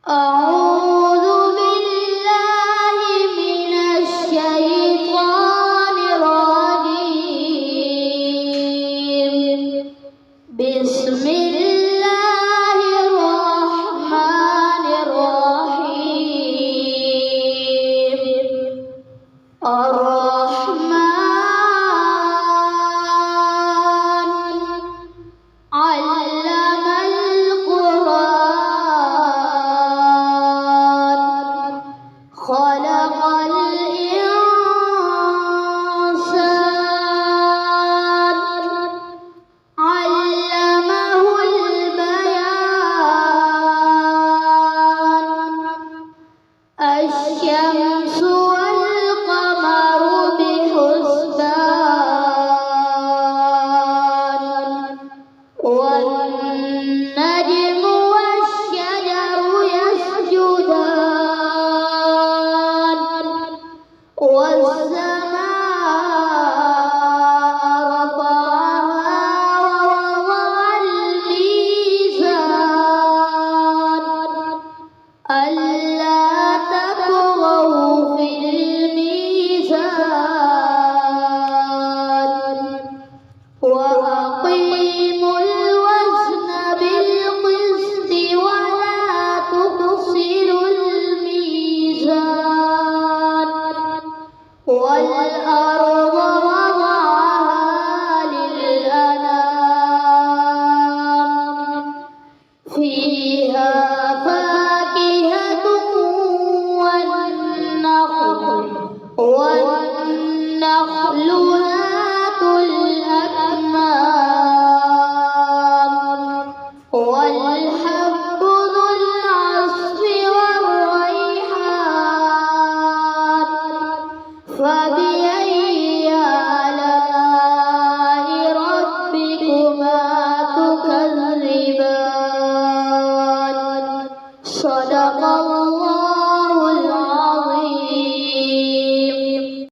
أعوذ بالله من الشيطان الرجيم. بسم الله الرحمن الرحيم. الرحمن علم القرآن خلق الإنسان علمه البيان. الشمس والقمر بحسبان والنجم والشجر يسجدان والسماء رفعها ووضع الميزان ألا تطغوا في الميزان وأقيموا الوزن بالقسط ولا تخسروا الميزان والأرض وضعها للأنام فيها فاكهة والنخل ذات الأكمام والحب ذو العصف والريحان فبأي آلاء ربكما تكذبان. صدق الله